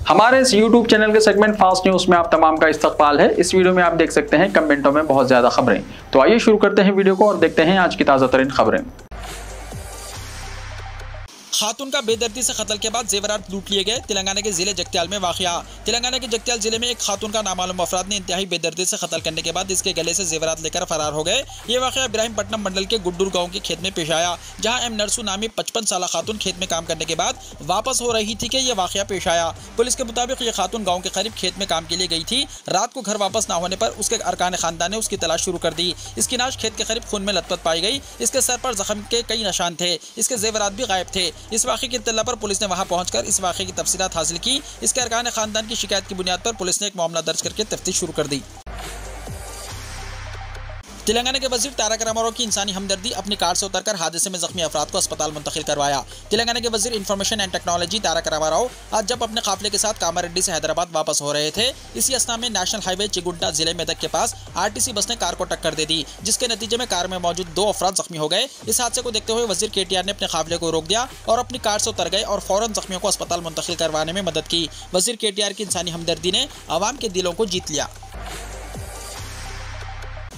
हमारे इस YouTube channel के सेगमेंट फास्ट न्यूज में आप तमाम का इस्तकबाल है। इस वीडियो में आप देख सकते हैं कमेंटों में बहुत ज्यादा खबरें। तो आइए शुरू करते हैं वीडियो को और देखते हैं आज की ताजा तरीन खबरें। खातून का बेदर्दी से कत्ल के बाद जेवरात लूट लिए गए। तेलंगाना के जिले जगत्याल में वाक़या। तेलंगाना के जगत्याल जिले में एक खातून का नामालूम अफराद ने इंतहाई बेदर्दी से कत्ल करने के बाद इसके गले से जेवरात लेकर फरार हो गए। ये वाक़या इब्राहिमपट्टनम मंडल के गुड्डूर गांव के खेत में पेश आया, जहां एम नरसू नामी 55 साला खातून खेत में काम करने के बाद वापस हो रही थी कि यह वाक़या पेश आया। पुलिस के मुताबिक ये खातून गाँव के करीब खेत में काम के लिए गई थी। रात को घर वापस न होने पर उसके अरकान खानदान ने उसकी तलाश शुरू कर दी। इसकी नाश खेत के करीब खून में लथपथ पाई गई। इसके सर पर जख्म के कई निशान थे। इसके जेवरात भी गायब थे। इस वाक़े की इत्तला पर पुलिस ने वहां पहुंचकर इस वाक़े की तफसीलात हासिल की। इसके अरकान खानदान की शिकायत की बुनियाद पर पुलिस ने एक मामला दर्ज करके तफ्तीश शुरू कर दी। तेलंगाना के वजीर तारक रामाराव की इंसानी हमदर्दी अपनी कार से उतरकर हादसे में जख्मी अफराद को अस्पताल मुंतकिल करवाया। तेलंगाना के वजीर information and technology Tarak Rama Rao आज जब अपने काफिले के साथ कामारेड्डी से हैदराबाद वापस हो रहे थे, इसी अस्ना में नेशनल हाईवे चिगुंटा जिले मेदक के पास आरटीसी बस ने कार को टक्कर दे दी, जिसके नतीजे में कार में मौजूद 2 अफराद जख्मी हो गए। इस हादसे को देखते हुए वजीर केटीआर ने अपने काफिले को रोक दिया और अपनी कार से उतर गए और फौरन जख्मियों को अस्पताल मुंतकिल करवाने में मदद की। वजीर केटीआर की इंसानी हमदर्दी ने आवाम के दिलों को जीत लिया।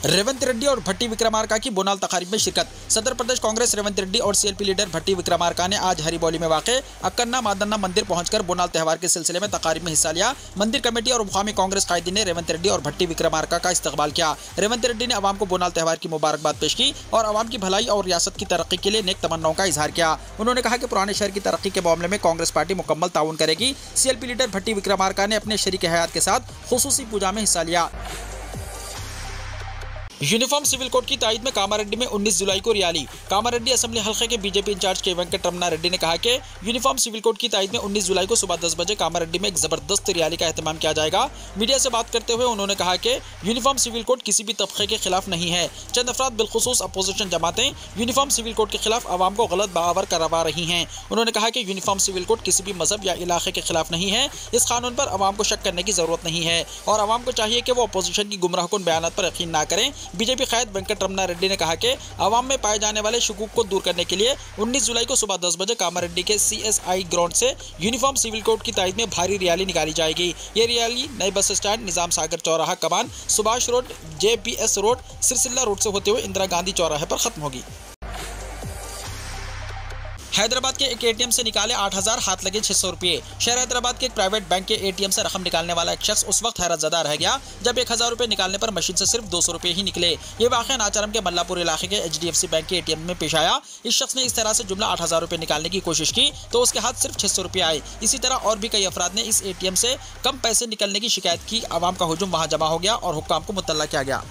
रेवंत रेड्डी और भट्टी विक्रमार्का की बोनाल तकारीब में शिरकत। सदर प्रदेश कांग्रेस रेवंत रेड्डी और सीएलपी लीडर भट्टी विक्रमार्का ने आज हरिबौली में वाक़े अक्कन्ना मादन्ना मंदिर पहुंचकर बोनाल त्यौहार के सिलसिले में तकारीब में हिस्सा लिया। मंदिर कमेटी और मुकामी कांग्रेस कायदीन ने रेवंत रेड्डी और भट्टी विक्रमार्का का इस्तकबाल किया। रेवंत रेड्डी ने अवाम को बोनाल त्यौहार की मुबारकबाद पेश की और अवाम की भलाई और रियासत की तरक्की के लिए नेक तमन्नाओं का इजहार किया। उन्होंने कहा कि पुराने शहर की तरक्की के मामले में कांग्रेस पार्टी मुकम्मल ताउन करेगी। सीएलपी लीडर भट्टी विक्रमार्का ने अपने शरीक हयात के साथ खुसूसी पूजा में हिस्सा लिया। यूनिफॉर्म सिविल कोड की तायद में कामारेड्डी में 19 जुलाई को रैली। कामारेड्डी असेंबली हल्के के बीजेपी इंचार्ज के वेंकटरमना रेड्डी ने कहा कि यूनिफॉर्म सिविल कोड की तायद में 19 जुलाई को सुबह 10 बजे कामारेड्डी में एक जबरदस्त रैली का एहतमाम किया जाएगा। मीडिया से बात करते हुए उन्होंने कहा कि यूनिफॉर्म सिविल कोड किसी भी तबके के खिलाफ नहीं है। चंद अफराद बिलखुसूस अपोजिशन जमातें यूनिफॉर्म सिविल कोड के खिलाफ आवाम को गलत बावर करवा रही हैं। उन्होंने कहा कि यूनिफॉर्म सिविल कोड किसी भी मजहब या इलाके के खिलाफ नहीं है। इस कानून पर आवाम को शक करने की जरूरत नहीं है और आवाम को चाहिए कि वो अपोजिशन की गुमराहकुन बयानात पर यकीन न करें। बीजेपी कायद वेंकटरमना रेड्डी ने कहा कि अवाम में पाए जाने वाले शुकूक को दूर करने के लिए 19 जुलाई को सुबह 10 बजे कामारेड्डी के CSI ग्राउंड से यूनिफॉर्म सिविल कोड की तायद में भारी रैली निकाली जाएगी। ये रैली नए बस स्टैंड, निजाम सागर चौराहा Kaman, Subhash road, JPS road, Sirsilla road से होते हुए इंदिरा गांधी चौराहे पर खत्म होगी। हैदराबाद के एक ATM से निकाले 8,000, हाथ लगे 600 रुपये। शहर हैदराबाद के एक प्राइवेट बैंक के ATM से रकम निकालने वाला एक शख्स उस वक्त हैरतज़दा रह गया जब 1,000 रुपये निकालने पर मशीन से सिर्फ 200 रुपये ही निकले। ये वाक़या नाचारम के मल्लापुर इलाके के HDFC बैंक के ATM में पेश आया। इस शख्स ने इस तरह से जुमला 8,000 रुपये निकालने की कोशिश की तो उसके हाथ सिर्फ 600 रुपये आए। इसी तरह और भी कई अफराद ने इस ATM से कम पैसे निकलने की शिकायत की। आवाम का हुजूम वहाँ जमा हो गया और हुक्काम को मुतल्ला किया गया।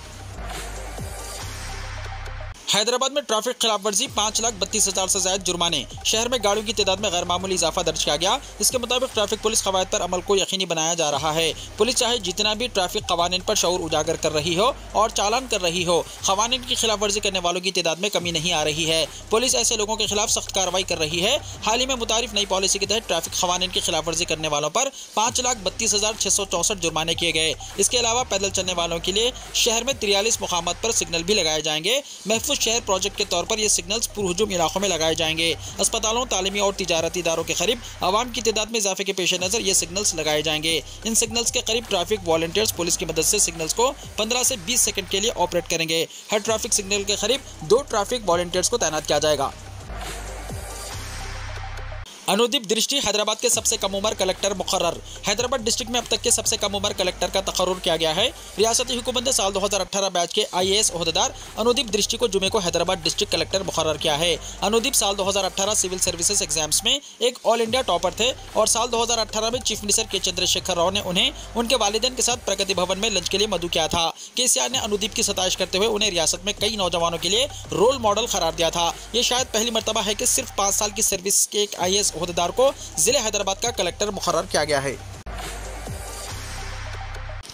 हैदराबाद में ट्रैफिक खिलाफ वर्जी 5,32,000 से ज्यादा जुर्माने। शहर में गाड़ियों की तादाद में गैर मामूली इजाफा दर्ज किया गया। इसके मुताबिक ट्रैफिक पुलिस कवायद पर अमल को यकीनी बनाया जा रहा है। पुलिस चाहे जितना भी ट्रैफिक कवानीन पर शऊर उजागर कर रही हो और चालान कर रही हो, कवानीन की खिलाफ वर्जी करने वालों की तादाद में कमी नहीं आ रही है। पुलिस ऐसे लोगों के खिलाफ सख्त कार्रवाई कर रही है। हाल ही में मुतारिफ नई पॉलिसी के तहत ट्रैफिक कवानीन की खिलाफ वर्जी करने वालों पर 5,32,664 जुर्माने किए गए। इसके अलावा पैदल चलने वालों के लिए शहर में 43 मुकामात पर सिग्नल भी लगाए जाएंगे। महफूज शहर प्रोजेक्ट के तौर पर ये सिग्नल्स पुरहुजूम इलाकों में लगाए जाएंगे। अस्पतालों, तालीमी और तिजारती इदारों के करीब आवाम की तादाद में इजाफे के पेश नज़र ये सिग्नल्स लगाए जाएंगे। इन सिग्नल्स के करीब ट्रैफिक वॉलंटियर्स पुलिस की मदद से सिग्नल्स को 15 से 20 सेकंड के लिए ऑपरेट करेंगे। हर ट्रैफिक सिग्नल के करीब 2 ट्रैफिक वॉलंटियर्स को तैनात किया जाएगा। अनुदीप दृष्टि हैदराबाद के सबसे कम उम्र कलेक्टर मुकर्रर। हैदराबाद डिस्ट्रिक्ट में अब तक के सबसे कम उम्र कलेक्टर का तकर्रुर किया गया है। रियासती हुकूमत ने साल 2018 बैच के IAS ओहदेदार अनुदीप दृष्टि को जुमे को हैदराबाद डिस्ट्रिक्ट कलेक्टर मुकर्रर किया है। अनुदीप साल 2018 सिविल सर्विसेज एग्जाम्स में एक ऑल इंडिया टॉपर थे और साल 2018 में चीफ मिनिस्टर के चंद्रशेखर राव ने उन्हें उनके वालिदैन के साथ प्रगति भवन में लंच के लिए मदऊ किया था। KCR ने अनुदीप की सताइश करते हुए उन्हें रियासत में कई नौजवानों के लिए रोल मॉडल करार दिया था। ये शायद पहली मरतबा है कि सिर्फ 5 साल की सर्विस के एक IAS ओहदेदार को जिले हैदराबाद का कलेक्टर मुकर्रर किया गया है।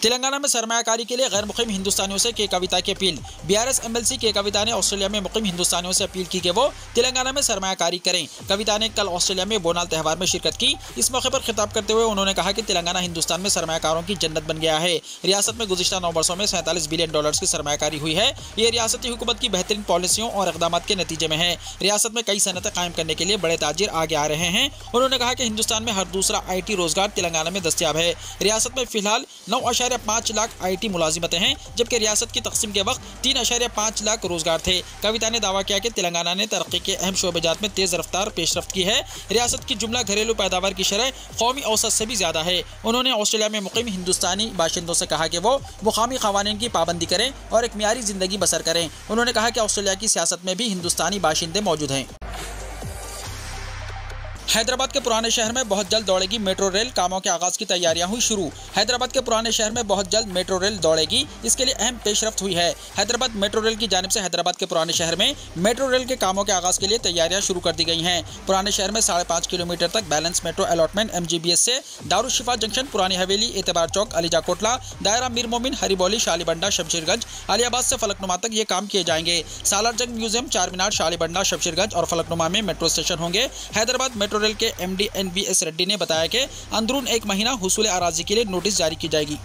तेलंगाना में सरमायाकारी के लिए गैर मुकीम हिंदुस्तानियों से के कविता की अपील। बीआरएस एमएलसी के कविता ने ऑस्ट्रेलिया में मुकीम हिंदुस्तानियों से अपील की कि वो तेलंगाना में सरमायाकारी करें। कविता ने कल ऑस्ट्रेलिया में बोनाल त्यौहार में शिरकत की। इस मौके पर खिताब करते हुए उन्होंने कहा कि तेलंगाना हिंदुस्तान में सरमायाकारों की जन्नत बन गया है। रियासत में गुज़िश्ता 9 वर्षों में $47 बिलियन की सरमायाकारी हुई है। ये रियासती हुकूमत की बेहतरीन पॉलिसियों और इक़दाम के नतीजे में है। रियासत में कई सनतें कायम करने के लिए बड़े ताजिर आगे आ रहे हैं। उन्होंने कहा कि हिंदुस्तान में हर दूसरा IT रोजगार तेलंगाना में दस्तयाब है। रियासत में फिलहाल 9.5 लाख IT मुलाजिमतें हैं, जबकि रियासत की तकसीम के वक्त 3.5 लाख रोजगार थे। कविता ने दावा किया कि तेलंगाना ने तरक्की के अहम शोबेजात में तेज रफ्तार पेशरफ्त की है। रियासत की जुमला घरेलू पैदावार की शरह कौमी औसत से भी ज्यादा है। उन्होंने ऑस्ट्रेलिया में मुकीम हिंदुस्तानी बाशिंदों से कहा कि वो मुकामी क़वानीन की पाबंदी करें और एक मियारी जिंदगी बसर करें। उन्होंने कहा कि ऑस्ट्रेलिया की सियासत में भी हिंदुस्तानी बाशिंदे मौजूद हैं। हैदराबाद के पुराने शहर में बहुत जल्द दौड़ेगी मेट्रो रेल। कामों के आगाज की तैयारियां हुई शुरू। हैदराबाद के पुराने शहर में बहुत जल्द मेट्रो रेल दौड़ेगी, इसके लिए अहम पेशरफ्त हुई है। हैदराबाद मेट्रो रेल की जानिब से हैदराबाद के पुराने शहर में मेट्रो रेल के कामों के आगाज के लिए तैयारियां शुरू कर दी गई हैं। पुराने शहर में 5.5 किलोमीटर तक बैलेंस मेट्रो अलॉटमेंट MGBS से दारुशिफा जंक्शन, पुरानी हवेली, एतबार चौक, अलीजा कोटला, दायरा मीर मोमिन, हरिबौली, शालीबंडा, शमशेरगंज, अलियाबाद से फलकनुमा तक ये काम किए जाएंगे। सालार जंग म्यूजियम, चारमीनार, शालीबंडा, शमशेरगंज और फलकनुमा में मेट्रो स्टेशन होंगे। हैदराबाद मेट्रो रेल के MD NVS रेड्डी ने बताया कि अंदरून 1 महीना हुसूल अराजी के लिए नोटिस जारी की जाएगी।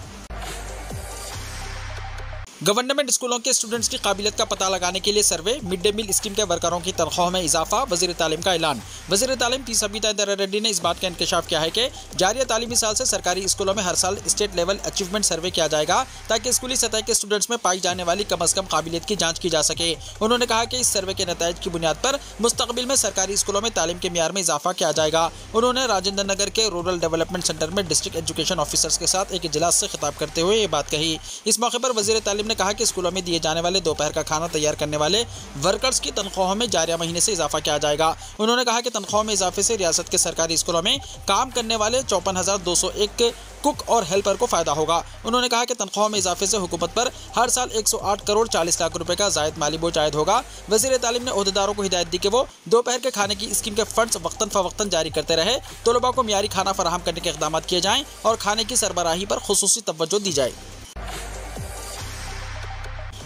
गवर्नमेंट स्कूलों के स्टूडेंट्स की काबिलियत का पता लगाने के लिए सर्वे। मिड डे मील स्कीम के वर्करों की तनख्वाह में इजाफा। वज़ीर तालीम का ऐलान। वज़ीर तालीम टी सबिता इंदिरा रेड्डी ने इस बात का इंकशाफ किया है कि जारी तालीमी साल से सरकारी स्कूलों में हर साल स्टेट लेवल अचीवमेंट सर्वे किया जाएगा, ताकि स्कूली सतह के स्टूडेंट्स में पाई जाने वाली कम अज़ कम काबिलियत की जाँच की जा सके। उन्होंने कहा कि इस सर्वे के नताइज की बुनियाद पर मुस्तकबिल में सरकारी स्कूलों में तालीम के मियार में इजाफा किया जाएगा। उन्होंने राजेंद्र नगर के रूरल डेवलपमेंट सेंटर में डिस्ट्रिक्ट एजुकेशन ऑफिसर्स के साथ एक इजलास से खिताब करते हुए ये बात कही। इस मौके पर वज़ीर तालीम ने कहा कि स्कूलों में दिए जाने वाले दोपहर का खाना तैयार करने वाले वर्कर्स की तनख्वाहों में जारिया महीने से इजाफा किया जाएगा। उन्होंने कहा कि तनख्वाहों में इजाफे से रियासत के सरकारी स्कूलों में काम करने वाले 54,201 कुक और हेल्पर को फायदा होगा। उन्होंने कहा कि तनख्वाहों में इजाफे से हुकूमत पर हर साल 108 करोड़ 40 लाख रुपए का जायद माली बोझ आयद होगा। वज़ीर तालीम ने ओहदेदारों को हिदायत दी कि वो दोपहर के खाने की स्कीम के फंड्स वक्तन फवक्तन जारी करते रहे, तलबा को मियारी खाना फराहम करने के इक़दाम किए जाएँ और खाने की सरबराही पर खुसूसी तवज्जो दी जाए।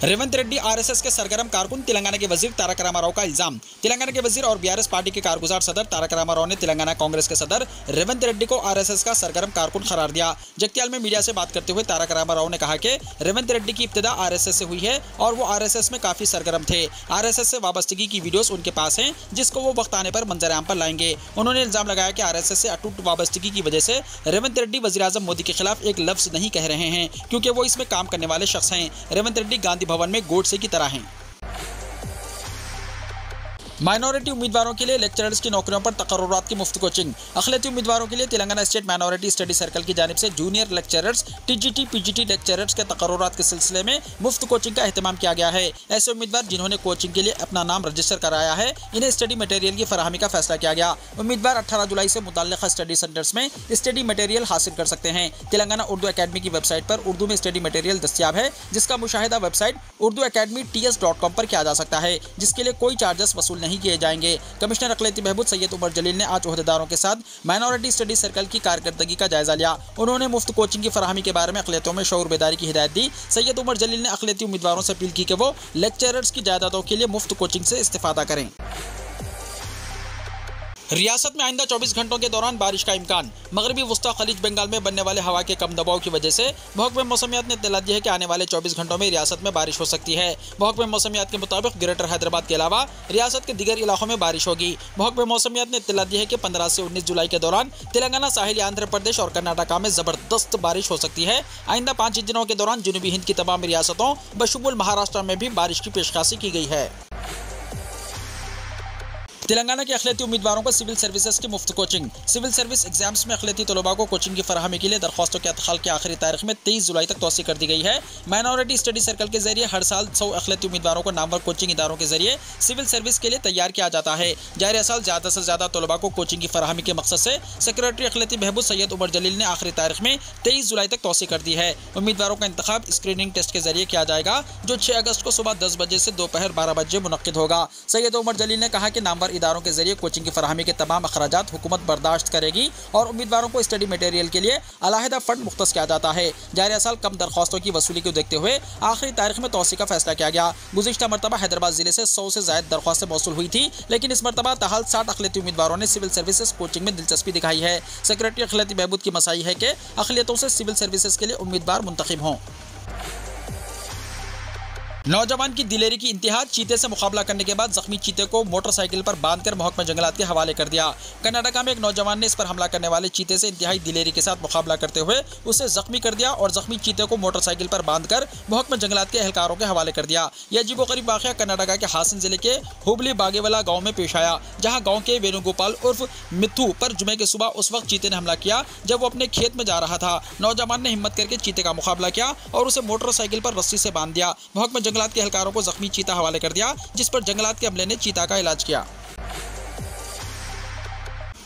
रेवंत रेड्डी RSS के सरगर्म कारकुन, तेलंगाना के वजीर तारक रामाराव का इल्जाम। तेलंगाना के वजीर और BRS पार्टी के कारगुजार सदर तारक रामाराव ने तेलंगाना कांग्रेस के सदर रेवंत रेड्डी को RSS का सरगर्म कारकुन करार दिया। जगत्याल में मीडिया से बात करते हुए तारक रामाराव ने कहा कि रेवंत रेड्डी की इब्तिदा RSS से हुई है और वो RSS में काफी सरगर्म थे। RSS से वाबस्तगी की वीडियोस उनके पास हैं, जिसको वो वक्त आने पर मंजर-ए-आम पर लाएंगे। उन्होंने इल्जाम लगाया कि RSS से अटूट वाबस्तगी की वजह से रेवंत रेड्डी वज़ीर-ए-आज़म मोदी के खिलाफ एक लफ्ज नहीं कह रहे हैं, क्योंकि वो इसमें काम करने वाले शख्स हैं। रेवंत रेड्डी गांधी भवन में गोडसे की तरह हैं। माइनॉरिटी उम्मीदवारों के लिए लेक्चरर्स की नौकरियों पर तकर्रुरात की मुफ्त कोचिंग। अखिलती उम्मीदवारों के लिए Telangana state minority study circle की जानिब से junior lecturers, TGT PGT lecturers के तकर्रुरात के सिलसिले में मुफ्त कोचिंग का एहतमाम किया गया है। ऐसे उम्मीदवार जिन्होंने कोचिंग के लिए अपना नाम रजिस्टर कराया है, इन्हें स्टडी मटेरियल की फराहमी का फैसला किया गया। उम्मीदवार 18 जुलाई से मुतल्लिक़ा स्टडी सेंटर्स में स्टडी मटेरियल हासिल कर सकते हैं। तेलंगाना उर्दू अकेडमी की वेबसाइट पर उर्दू में स्टडी मटेरियल दस्तियाब है, जिसका मुशाहिदा वेबसाइट urduacademyts.com पर किया जा सकता है, जिसके लिए कोई चार्जेस वसूल नहीं किए जाएंगे। कमिश्नर अक़लियती बहबूद सैयद उमर जलील ने आज ओहदेदारों के साथ माइनॉरिटी स्टडी सर्कल की कारकर्दगी का जायजा लिया। उन्होंने मुफ्त कोचिंग की फराहमी के बारे में अक़लियतों में शऊर बेदारी की हिदायत दी। सैयद उमर जलील ने अक़लियती उम्मीदवारों से अपील की कि वो लेक्चरर्स की जायदादों के लिए मुफ्त कोचिंग से इस्तिफादा करें। रियासत में आइंदा 24 घंटों के दौरान बारिश का इम्कान। मगरबी वस्ता खलीज बंगाल में बनने वाले हवा के कम दबाव की वजह से महकमे मौसमियात ने इत्तला दी है कि आने वाले 24 घंटों में रियासत में बारिश हो सकती है। महकमे मौसमियात के मुताबिक ग्रेटर हैदराबाद के अलावा रियासत के दीगर इलाकों में बारिश होगी। महकमे मौसमियात ने इत्तला दी है कि 15 से 19 जुलाई के दौरान तेलंगाना, साहिली आंध्र प्रदेश और कर्नाटका में जबरदस्त बारिश हो सकती है। आइंदा 5 दिनों के दौरान जनूबी हिंद की तमाम रियासतों बशुमुल महाराष्ट्र में भी बारिश की पेशकशी की गई है। तेलंगाना के अखिलती उम्मीदवारों को सिविल सर्विसेज की मुफ्त कोचिंग। सिविल सर्विस एग्जाम्स में अखिलती तलबा को कोचिंग की फराहमी के लिए दरख्वास्तों के अदखाल की आखिरी तारीख में 23 जुलाई तक तौसी कर दी गई है। माइनॉरिटी स्टडी सर्कल के जरिए हर साल 100 अखिलती उम्मीदवारों को नामवर कोचिंग इदारों के जरिए सिविल सर्विस के लिए तैयार किया जाता है। जारी साल ज़्यादा से ज़्यादा तलबा को कोचिंग की फराहमी के मकसद से सेक्रेटरी अखिलती बहबूद सैयद उमर जलील ने आखिरी तारीख में 23 जुलाई तक तौसी कर दी है। उम्मीदवारों का इंतखाब स्क्रीनिंग टेस्ट के जरिए किया जाएगा, जो 6 अगस्त को सुबह 10 बजे से दोपहर 12 बजे मुनक्किद होगा। सैयद उमर जलील ने कहा कि नामवर इदारों के जरिए कोचिंग की फराहमी के तमाम अखराजात हुकूमत बर्दाश्त करेगी और उम्मीदवारों को स्टडी मटेरियल के लिए अलहदा फंड मुख्तस किया जाता है। जारी साल कम दरख्वास्तों की वसूली को देखते हुए आखिरी तारीख में तौसी का फैसला किया गया। गुज़िश्ता मरतबा हैदराबाद जिले से 100 से ज़ायद दरख्वास्तें मौसूल हुई थी, लेकिन इस मरतबा ताहाल 60 अक़लियती उम्मीदवारों ने सिविल सर्विसेज कोचिंग में दिलचस्पी दिखाई है। सेक्रेटरी अक़लियती बहबूद की मसाई है कि अक़लियतों से सिविल सर्विसेज के लिए उम्मीदवार मुंतखब हों। नौजवान की दिलेरी की इंतहा, चीते से मुकाबला करने के बाद जख्मी चीते को मोटरसाइकिल पर बांधकर महकमा जंगलात के हवाले कर दिया। कर्नाटका में एक नौजवान ने इस पर हमला करने वाले चीते से इंतहाई दिलेरी के साथ मुकाबला करते हुए उसे जख्मी कर दिया और जख्मी चीते को मोटरसाइकिल पर बांधकर महकमा जंगलात के एहलकारों के हवाले कर दिया। यह अजीबोगरीब वाक़या कर्नाटका के हासन जिले के हुबली बागेवाला गाँव में पेश आया, जहाँ गाँव के वेणुगोपाल उर्फ मिथु पर जुमे की सुबह उस वक्त चीते ने हमला किया जब वो अपने खेत में जा रहा था। नौजवान ने हिम्मत करके चीते का मुकाबला किया और उसे मोटरसाइकिल पर रस्सी से बांध दिया। महकमा जंगलात के एहलकारों को जख्मी चीता हवाले कर दिया, जिस पर जंगलात के अमले ने चीता का इलाज किया।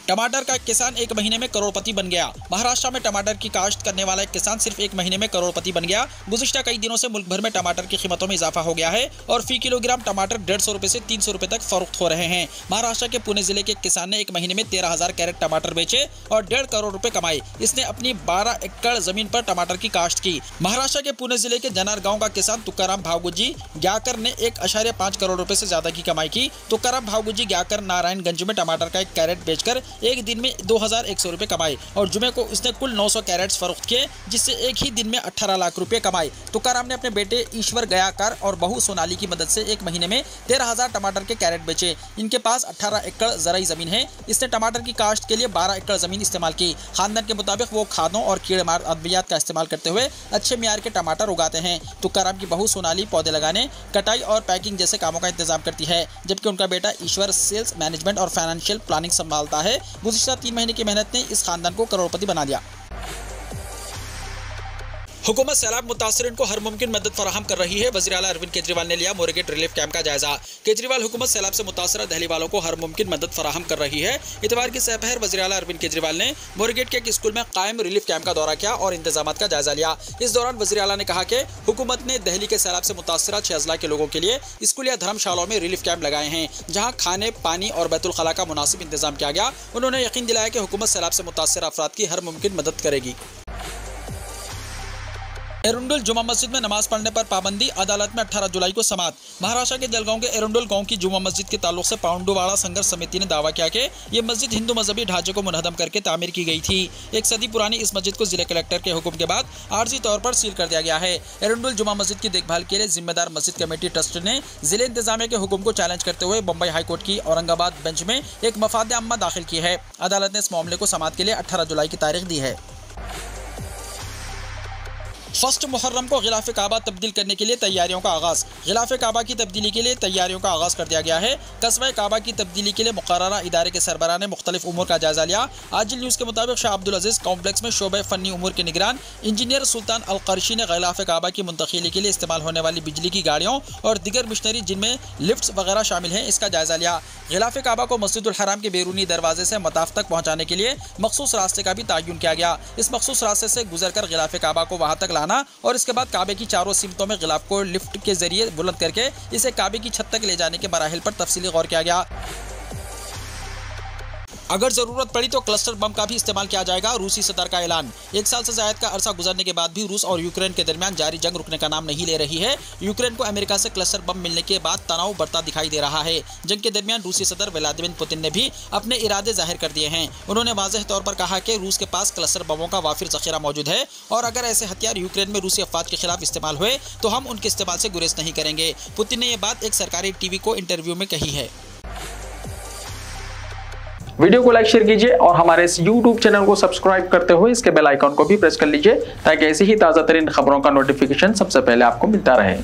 टमाटर का किसान 1 महीने में करोड़पति बन गया। महाराष्ट्र में टमाटर की काश्त करने वाला एक किसान सिर्फ 1 महीने में करोड़पति बन गया। गुज़िश्ता कई दिनों से मुल्क भर में टमाटर की कीमतों में इजाफा हो गया है और फी किलोग्राम टमाटर 150 रुपए से 300 रुपए तक फरोख्त हो रहे हैं। महाराष्ट्र के पुणे जिले के किसान ने 1 महीने में 13,000 कैरेट टमाटर बेचे और 1.5 करोड़ रुपए कमाए। इसने अपनी 12 एकड़ जमीन पर टमाटर की काश्त की। महाराष्ट्र के पुणे जिले के जनार गाँव का किसान तुकाराम भावगुजी ग्याकर ने 1.5 करोड़ रुपए से ज्यादा की कमाई की। तुकाराम भावगुजी ग्याकर नारायणगंज में टमाटर का 1 कैरेट बेचकर एक दिन में 2,100 रुपए कमाए और जुमे को उसने कुल 900 कैरेट्स फरोख्त किए, जिससे एक ही दिन में 18 लाख रुपए कमाए। तुकाराम ने अपने बेटे ईश्वर गयाकर और बहू सोनाली की मदद से 1 महीने में 13,000 टमाटर के कैरेट बेचे। इनके पास 18 एकड़ ज़राई ज़मीन है। इसने टमाटर की काश्त के लिए 12 एकड़ ज़मीन इस्तेमाल की। खानदान के मुताबिक वो खादों और कीड़ेमार अद्वियात का इस्तेमाल करते हुए अच्छे मियार के टमाटर उगाते हैं। तुकाराम की बहू सोनाली पौधे लगाने, कटाई और पैकिंग जैसे कामों का इंतजाम करती है, जबकि उनका बेटा ईश्वर सेल्स मैनेजमेंट और फाइनेंशियल प्लानिंग संभालता है। गुज़िश्ता 3 महीने की मेहनत ने इस खानदान को करोड़पति बना दिया। हुकूमत सैलाब मुतासरीन को हर मुमकिन मदद फराहम कर रही है। वज़ीर आला अरविंद केजरीवाल ने लिया मोरगेट रिलीफ कैंप का जायजा। केजरीवाल हुकूमत सैलाब से मुतासरा दहली वालों को हर मुमकिन मदद फराहम कर रही है। इतवार की सहपहर वज़ीर आला अरविंद केजरीवाल ने मोरगेट के एक स्कूल में कायम रिलीफ कैंप का दौरा किया और इंतजाम का जायजा लिया। इस दौरान वज़ीर आला ने कहा कि हुकूमत ने दहली के सैलाब से मुतासरा 6 अजला के लोगों के लिए स्कूल या धर्मशालाओं में रिलीफ कैंप लगाए हैं, जहाँ खाने, पानी और बैतुल खला का मुनासिब इंतजाम किया गया। उन्होंने यकीन दिलाया कि हुकूमत सैलाब से मुतासर अफराद की हर मुमकिन मदद करेगी। एरुंडुल जुमा मस्जिद में नमाज पढ़ने पर पाबंदी, अदालत में 18 जुलाई को समाअत। महाराष्ट्र के जलगांव के एरुंडुल गांव की जुमा मस्जिद के ताल्लुक से पांडुवाड़ा संघर्ष समिति ने दावा किया कि ये मस्जिद हिंदू मजहबी ढांचे को मुनहदम करके तामीर की गई थी। 1 सदी पुरानी इस मस्जिद को जिला कलेक्टर के हुक्म के बाद आर्जी तौर पर सील कर दिया गया है। एरुंडुल जुमा मस्जिद की देखभाल के लिए जिम्मेदार मस्जिद कमेटी ट्रस्ट ने जिले इंतजामिया के हुक्म को चैलेंज करते हुए बम्बई हाईकोर्ट की औरंगाबाद बेंच में एक मफाद अम्मा दाखिल की है। अदालत ने इस मामले को समाअत के लिए 18 जुलाई की तारीख दी है। फर्स्ट मुहर्रम को गिलाफ काबा तब्दील करने के लिए तैयारियों का आगाज़। गिलाफ काबा की तब्दीली के लिए तैयारियों का आगाज़ कर दिया गया है। कस्बा काबा की तब्दीली के लिए मुकर्ररा इदारे के सरबराह ने मुख्तलिफ उमूर का जायजा लिया। आजिल न्यूज़ के मुताबिक शाह अब्दुल अजीज़ कॉम्प्लेक्स में शोबे फ़न्नी उमूर के निगरान इंजीनियर सुल्तान अल क़रशी ने गिलाफ काबा की मुंतकिली के लिए इस्तेमाल होने वाली बिजली की गाड़ियों और दिगर मशीनरी जिनमें लिफ्ट्स वगैरह शामिल हैं, इसका जायजा लिया। गिलाफ काबा को मस्जिदुल हराम के बैरूनी दरवाजे से मताफ तक पहुँचाने के लिए मखसूस रास्ते का भी तयन किया गया। इस मखसूस रास्ते से गुजर कर गिलाफ काबा को वहाँ तक लाना और इसके बाद काबे की चारों सिमतों में गिलाफ को लिफ्ट के जरिए बुलंद करके इसे काबे की छत तक ले जाने के मराहिल पर तफसीली गौर किया गया। अगर जरूरत पड़ी तो क्लस्टर बम का भी इस्तेमाल किया जाएगा, रूसी सदर का ऐलान। 1 साल से ज्यादा का अरसा गुजरने के बाद भी रूस और यूक्रेन के दरमियान जारी जंग रुकने का नाम नहीं ले रही है। यूक्रेन को अमेरिका से क्लस्टर बम मिलने के बाद तनाव बढ़ता दिखाई दे रहा है। जंग के दरमियान रूसी सदर व्लादिमीर पुतिन ने भी अपने इरादे जाहिर कर दिए हैं। उन्होंने वाज़ेह तौर पर कहा कि रूस के पास क्लस्टर बमों का वाफिर जखीरा मौजूद है और अगर ऐसे हथियार यूक्रेन में रूसी अफवाज के खिलाफ इस्तेमाल हुए तो हम उनके इस्तेमाल से गुरेज नहीं करेंगे। पुतिन ने यह बात एक सरकारी टीवी को इंटरव्यू में कही है। वीडियो को लाइक शेयर कीजिए और हमारे इस YouTube चैनल को सब्सक्राइब करते हुए इसके बेल आइकॉन को भी प्रेस कर लीजिए ताकि ऐसी ही ताज़ा तरीन खबरों का नोटिफिकेशन सबसे पहले आपको मिलता रहे।